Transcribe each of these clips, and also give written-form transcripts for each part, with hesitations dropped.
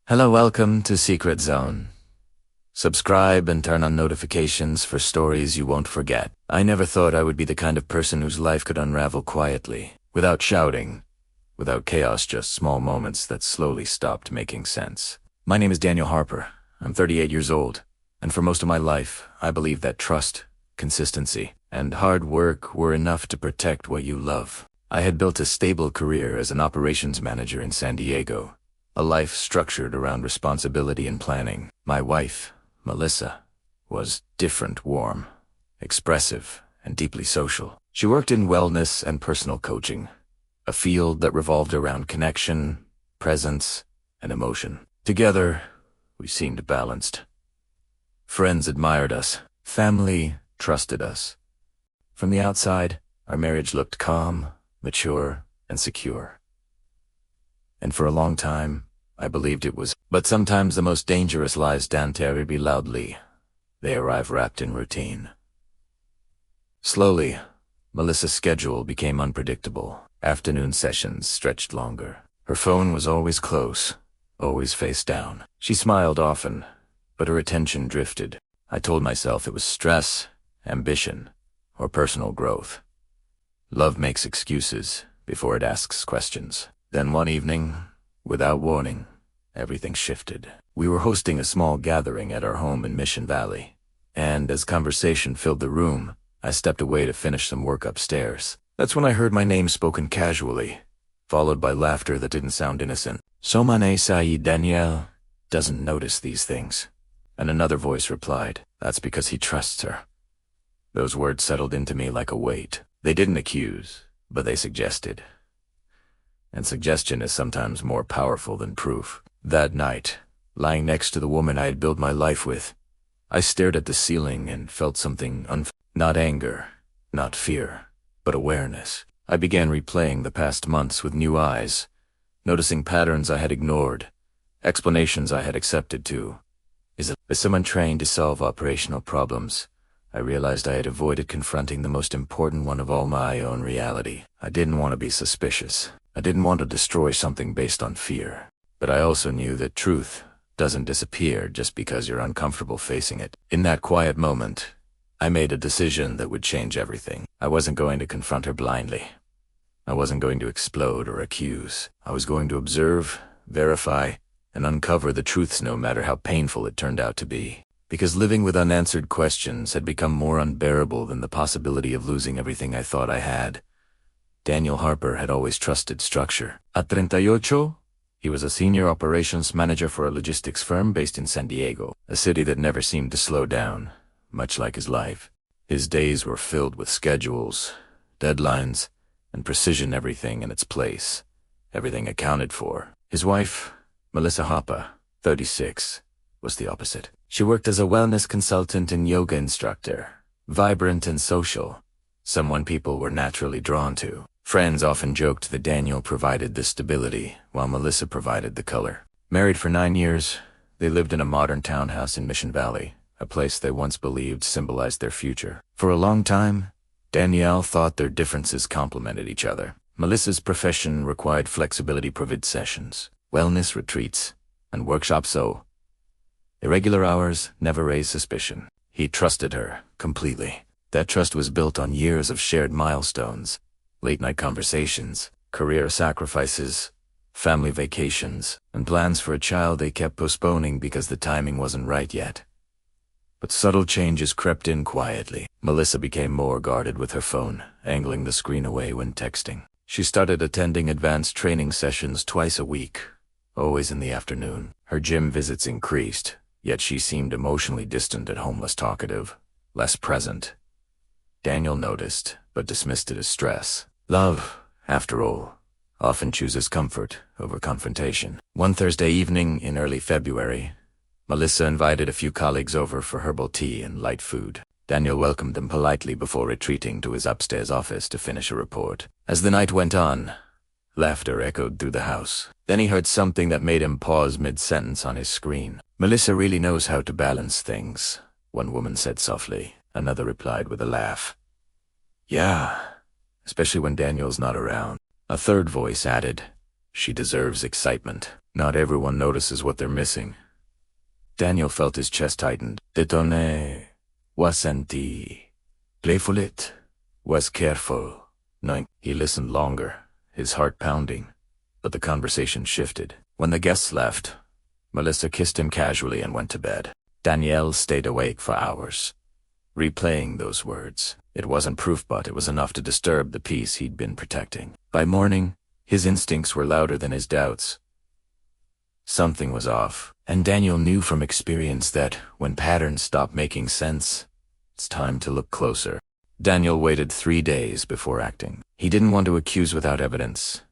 Hello, welcome to Secret Zone. Subscribe and turn on notifications for stories you won't forget. I never thought I would be the kind of person whose life could unravel quietly, without shouting, without chaos, just small moments that slowly stopped making sense. My name is Daniel Harper. I'm 38 years old, and for most of my life, I believed that trust, consistency, and hard work were enough to protect what you love. I had built a stable career as an operations manager in San Diego, a life structured around responsibility and planning. My wife, Melissa, was different, warm, expressive, and deeply social. She worked in wellness and personal coaching, a field that revolved around connection, presence, and emotion. Together, we seemed balanced. Friends admired us. Family trusted us. From the outside, our marriage looked calm, mature, and secure. And for a long time, I believed it was. But sometimes the most dangerous lies don't be loudly. They arrive wrapped in routine. Slowly, Melissa's schedule became unpredictable. Afternoon sessions stretched longer. Her phone was always close, always face down. She smiled often, but her attention drifted. I told myself it was stress, ambition, or personal growth. Love makes excuses before it asks questions. Then one evening, without warning, everything shifted. We were hosting a small gathering at our home in Mission Valley, and as conversation filled the room, I stepped away to finish some work upstairs. That's when I heard my name spoken casually, followed by laughter that didn't sound innocent. Somane Sai Danielle doesn't notice these things. And another voice replied, "That's because he trusts her." Those words settled into me like a weight. They didn't accuse, but they suggested. And suggestion is sometimes more powerful than proof. That night, lying next to the woman I had built my life with, I stared at the ceiling and felt something not anger, not fear, but awareness. I began replaying the past months with new eyes, noticing patterns I had ignored, explanations I had accepted too. As someone trained to solve operational problems, I realized I had avoided confronting the most important one of all, my own reality. I didn't want to be suspicious. I didn't want to destroy something based on fear. But I also knew that truth doesn't disappear just because you're uncomfortable facing it. In that quiet moment, I made a decision that would change everything. I wasn't going to confront her blindly. I wasn't going to explode or accuse. I was going to observe, verify, and uncover the truths no matter how painful it turned out to be. Because living with unanswered questions had become more unbearable than the possibility of losing everything I thought I had. Daniel Harper had always trusted structure. At 38, he was a senior operations manager for a logistics firm based in San Diego, a city that never seemed to slow down, much like his life. His days were filled with schedules, deadlines, and precision, everything in its place, everything accounted for. His wife, Melissa Harper, 36, was the opposite. She worked as a wellness consultant and yoga instructor, vibrant and social, someone people were naturally drawn to. Friends often joked that Daniel provided the stability, while Melissa provided the color. Married for 9 years, they lived in a modern townhouse in Mission Valley, a place they once believed symbolized their future. For a long time, Danielle thought their differences complemented each other. Melissa's profession required flexibility provid sessions, wellness retreats, and workshops, so irregular hours never raised suspicion. He trusted her completely. That trust was built on years of shared milestones, late-night conversations, career sacrifices, family vacations, and plans for a child they kept postponing because the timing wasn't right yet. But subtle changes crept in quietly. Melissa became more guarded with her phone, angling the screen away when texting. She started attending advanced training sessions twice a week, always in the afternoon. Her gym visits increased, yet she seemed emotionally distant at home, less talkative, less present. Daniel noticed, but dismissed it as stress. Love, after all, often chooses comfort over confrontation. One Thursday evening in early February, Melissa invited a few colleagues over for herbal tea and light food. Daniel welcomed them politely before retreating to his upstairs office to finish a report. As the night went on, laughter echoed through the house. Then he heard something that made him pause mid-sentence on his screen. "Melissa really knows how to balance things," one woman said softly. Another replied with a laugh. "Yeah, especially when Daniel's not around." A third voice added, "She deserves excitement." Not everyone notices what they're missing. Daniel felt his chest tightened. Détonné, was senti. Playful it, was careful. Knowing he listened longer, his heart pounding, but the conversation shifted. When the guests left, Melissa kissed him casually and went to bed. Daniel stayed awake for hours, replaying those words. It wasn't proof, but it was enough to disturb the peace he'd been protecting. By morning, his instincts were louder than his doubts. Something was off, and Daniel knew from experience that when patterns stop making sense, it's time to look closer. Daniel waited 3 days before acting. He didn't want to accuse without evidence.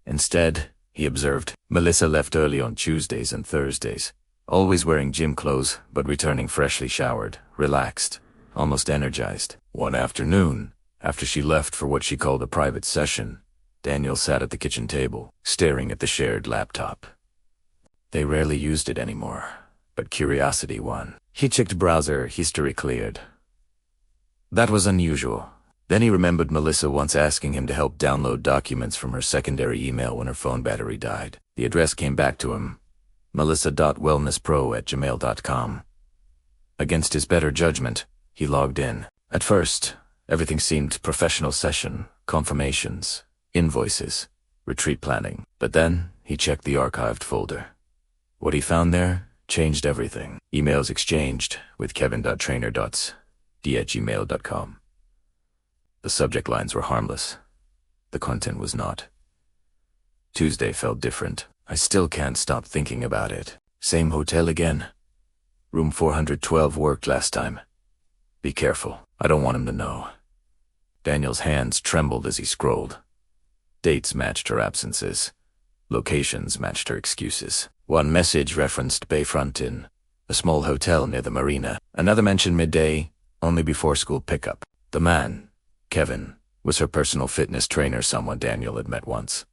Instead, he observed, Melissa left early on Tuesdays and Thursdays, always wearing gym clothes but returning freshly showered, relaxed, almost energized. One afternoon, after she left for what she called a private session, Daniel sat at the kitchen table, staring at the shared laptop. They rarely used it anymore, but curiosity won. He checked browser history cleared. That was unusual. Then he remembered Melissa once asking him to help download documents from her secondary email when her phone battery died. The address came back to him, melissa.wellnesspro@gmail.com. Against his better judgment, he logged in. At first, everything seemed professional session, confirmations, invoices, retreat planning. But then, he checked the archived folder. What he found there changed everything. Emails exchanged with kevin.trainer.d@gmail.com. The subject lines were harmless. The content was not. Tuesday felt different. I still can't stop thinking about it. Same hotel again. Room 412 worked last time. Be careful. I don't want him to know. Daniel's hands trembled as he scrolled. Dates matched her absences. Locations matched her excuses. One message referenced Bayfront Inn, a small hotel near the marina. Another mentioned midday, only before school pickup. The man, Kevin, was her personal fitness trainer, someone Daniel had met once.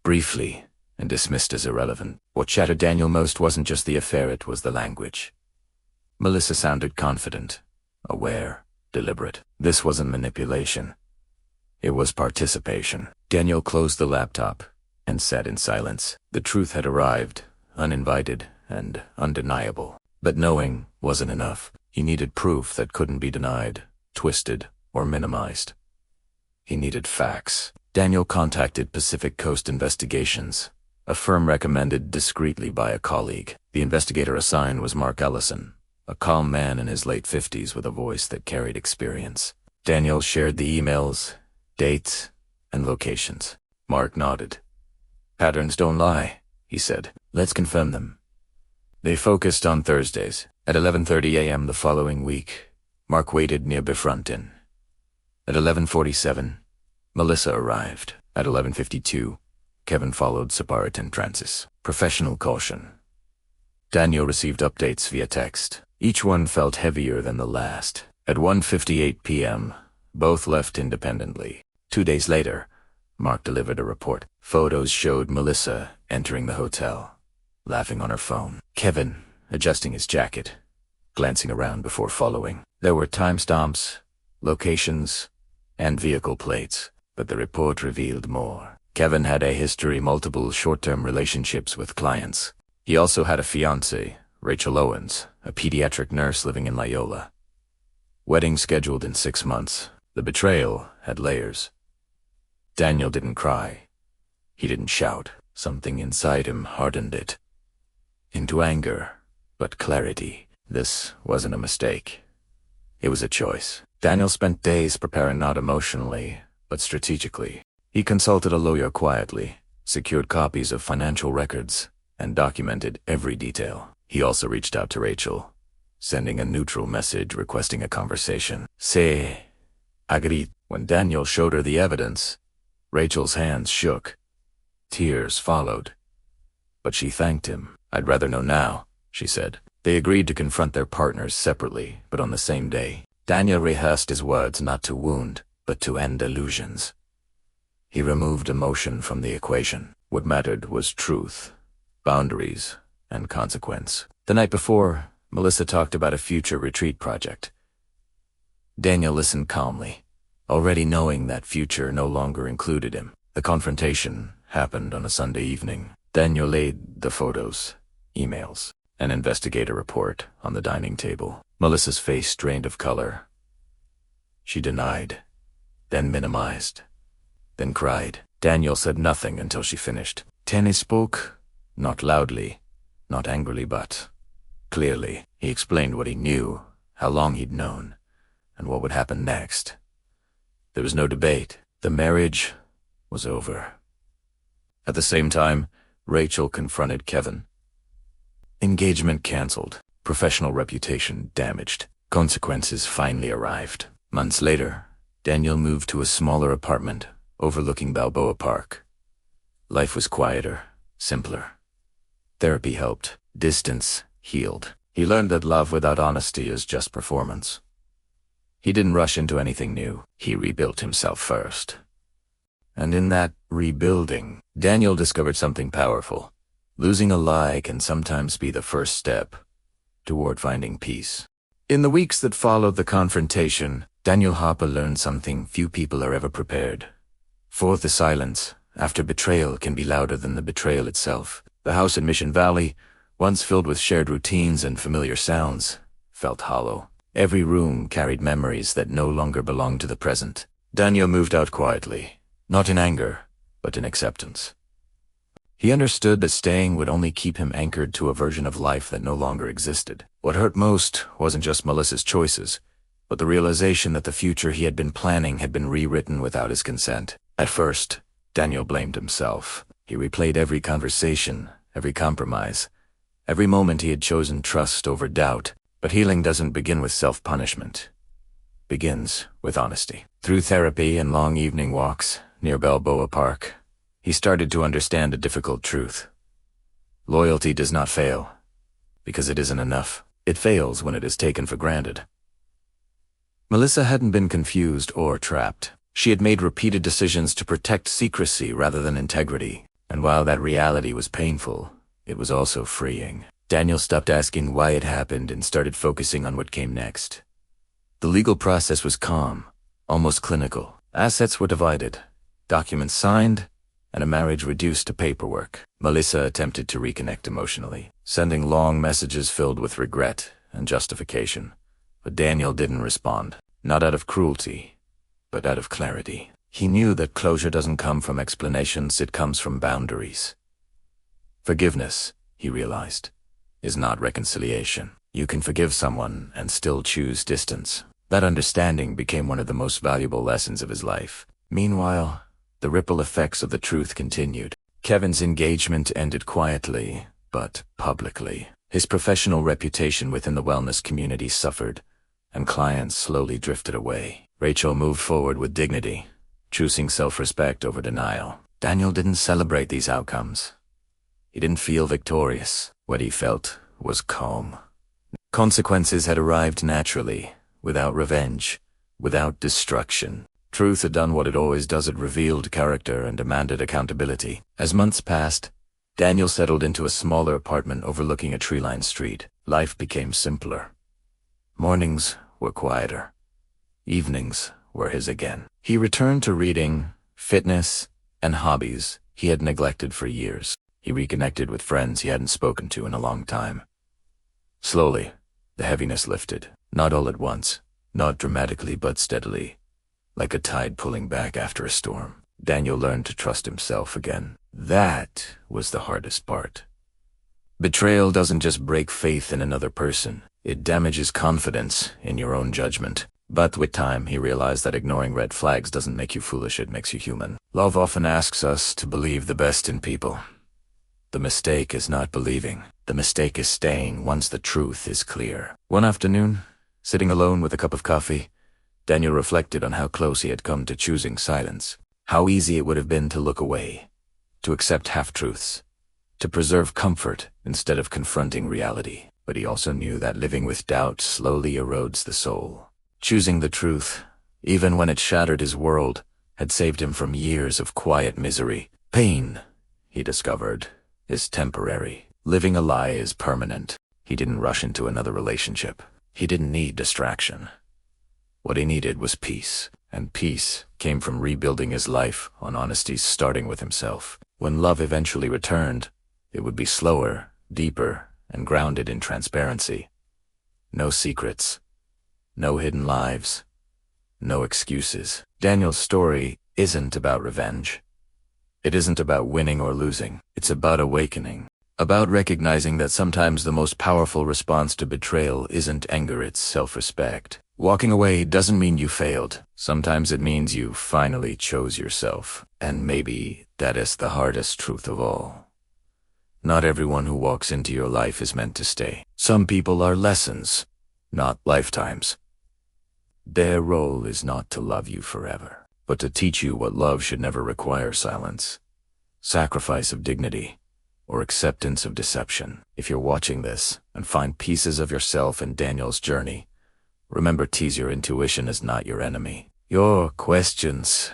Briefly, and dismissed as irrelevant. What shattered Daniel most wasn't just the affair, it was the language. Melissa sounded confident, aware, deliberate. This wasn't manipulation. It was participation. Daniel closed the laptop and sat in silence. The truth had arrived, uninvited and undeniable. But knowing wasn't enough. He needed proof that couldn't be denied, twisted, or minimized. He needed facts. Daniel contacted Pacific Coast Investigations, a firm recommended discreetly by a colleague. The investigator assigned was Mark Ellison, a calm man in his late 50s with a voice that carried experience. Daniel shared the emails, dates, and locations. Mark nodded. Patterns don't lie, he said. Let's confirm them. They focused on Thursdays. At 11:30 a.m. the following week, Mark waited near Bayfront Inn. At 11:47, Melissa arrived. At 11:52, Kevin followed Saparitan Transis. Professional caution. Daniel received updates via text. Each one felt heavier than the last. At 1:58 p.m., both left independently. 2 days later, Mark delivered a report. Photos showed Melissa entering the hotel, laughing on her phone. Kevin, adjusting his jacket, glancing around before following. There were timestamps, locations, and vehicle plates, but the report revealed more. Kevin had a history, multiple short-term relationships with clients. He also had a fiancée, Rachel Owens, a pediatric nurse living in Loyola. Wedding scheduled in 6 months. The betrayal had layers. Daniel didn't cry. He didn't shout. Something inside him hardened it into anger, but clarity. This wasn't a mistake. It was a choice. Daniel spent days preparing, not emotionally, but strategically. He consulted a lawyer quietly, secured copies of financial records, and documented every detail. He also reached out to Rachel, sending a neutral message requesting a conversation. Se agreed. When Daniel showed her the evidence, Rachel's hands shook. Tears followed. But she thanked him. I'd rather know now, she said. They agreed to confront their partners separately, but on the same day. Daniel rehearsed his words not to wound, but to end illusions. He removed emotion from the equation. What mattered was truth, boundaries, and consequence. The night before, Melissa talked about a future retreat project. Daniel listened calmly, already knowing that future no longer included him. The confrontation happened on a Sunday evening. Daniel laid the photos, emails, and investigator report on the dining table. Melissa's face drained of color. She denied, then minimized, then cried. Daniel said nothing until she finished. Tanny spoke, not loudly, not angrily, but clearly. He explained what he knew, how long he'd known, and what would happen next. There was no debate. The marriage was over. At the same time, Rachel confronted Kevin. Engagement canceled, professional reputation damaged. Consequences finally arrived. Months later, Daniel moved to a smaller apartment overlooking Balboa Park. Life was quieter, simpler. Therapy helped. Distance healed. He learned that love without honesty is just performance. He didn't rush into anything new. He rebuilt himself first. And in that rebuilding, Daniel discovered something powerful. Losing a lie can sometimes be the first step toward finding peace. In the weeks that followed the confrontation, Daniel Harper learned something few people are ever prepared for. The silence after betrayal can be louder than the betrayal itself. The house in Mission Valley, once filled with shared routines and familiar sounds, felt hollow. Every room carried memories that no longer belonged to the present. Daniel moved out quietly, not in anger, but in acceptance. He understood that staying would only keep him anchored to a version of life that no longer existed. What hurt most wasn't just Melissa's choices, but the realization that the future he had been planning had been rewritten without his consent. At first, Daniel blamed himself. He replayed every conversation, every compromise, every moment he had chosen trust over doubt. But healing doesn't begin with self-punishment. It begins with honesty. Through therapy and long evening walks near Balboa Park, he started to understand a difficult truth. Loyalty does not fail, because it isn't enough. It fails when it is taken for granted. Melissa hadn't been confused or trapped. She had made repeated decisions to protect secrecy rather than integrity. And while that reality was painful, it was also freeing. Daniel stopped asking why it happened and started focusing on what came next. The legal process was calm, almost clinical. Assets were divided, documents signed, and a marriage reduced to paperwork. Melissa attempted to reconnect emotionally, sending long messages filled with regret and justification. But Daniel didn't respond, not out of cruelty, but out of clarity. He knew that closure doesn't come from explanations, it comes from boundaries. Forgiveness, he realized, is not reconciliation. You can forgive someone and still choose distance. That understanding became one of the most valuable lessons of his life. Meanwhile, the ripple effects of the truth continued. Kevin's engagement ended quietly, but publicly. His professional reputation within the wellness community suffered, and clients slowly drifted away. Rachel moved forward with dignity, choosing self-respect over denial. Daniel didn't celebrate these outcomes. He didn't feel victorious. What he felt was calm. Consequences had arrived naturally, without revenge, without destruction. Truth had done what it always does, it revealed character and demanded accountability. As months passed, Daniel settled into a smaller apartment overlooking a tree-lined street. Life became simpler. Mornings were quieter. Evenings were his again. He returned to reading, fitness, and hobbies he had neglected for years. He reconnected with friends he hadn't spoken to in a long time. Slowly, the heaviness lifted. Not all at once, not dramatically but steadily, like a tide pulling back after a storm. Daniel learned to trust himself again. That was the hardest part. Betrayal doesn't just break faith in another person, it damages confidence in your own judgment. But with time, he realized that ignoring red flags doesn't make you foolish, it makes you human. Love often asks us to believe the best in people. The mistake is not believing. The mistake is staying once the truth is clear. One afternoon, sitting alone with a cup of coffee, Daniel reflected on how close he had come to choosing silence. How easy it would have been to look away, to accept half-truths, to preserve comfort instead of confronting reality. But he also knew that living with doubt slowly erodes the soul. Choosing the truth, even when it shattered his world, had saved him from years of quiet misery. Pain, he discovered, is temporary. Living a lie is permanent. He didn't rush into another relationship. He didn't need distraction. What he needed was peace, and peace came from rebuilding his life on honesty, starting with himself. When love eventually returned, It would be slower, deeper, and grounded in transparency. No secrets, no hidden lives, no excuses. Daniel's story isn't about revenge. It isn't about winning or losing. It's about awakening. About recognizing that sometimes the most powerful response to betrayal isn't anger, it's self-respect. Walking away doesn't mean you failed. Sometimes it means you finally chose yourself. And maybe that is the hardest truth of all. Not everyone who walks into your life is meant to stay. Some people are lessons, not lifetimes. Their role is not to love you forever, but to teach you what love should never require: silence, sacrifice of dignity, or acceptance of deception. If you're watching this and find pieces of yourself in Daniel's journey, remember, your intuition is not your enemy. Your questions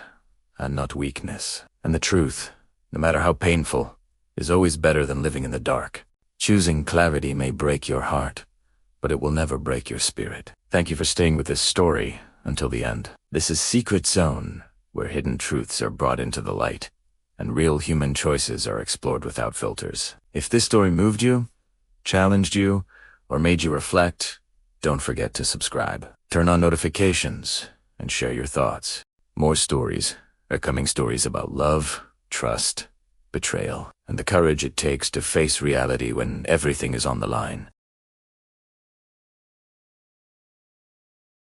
are not weakness. And the truth, no matter how painful, is always better than living in the dark. Choosing clarity may break your heart, but it will never break your spirit. Thank you for staying with this story until the end. This is Secret Zone, where hidden truths are brought into the light, and real human choices are explored without filters. If this story moved you, challenged you, or made you reflect, don't forget to subscribe, turn on notifications, and share your thoughts. More stories are coming, stories about love, trust, betrayal, and the courage it takes to face reality when everything is on the line.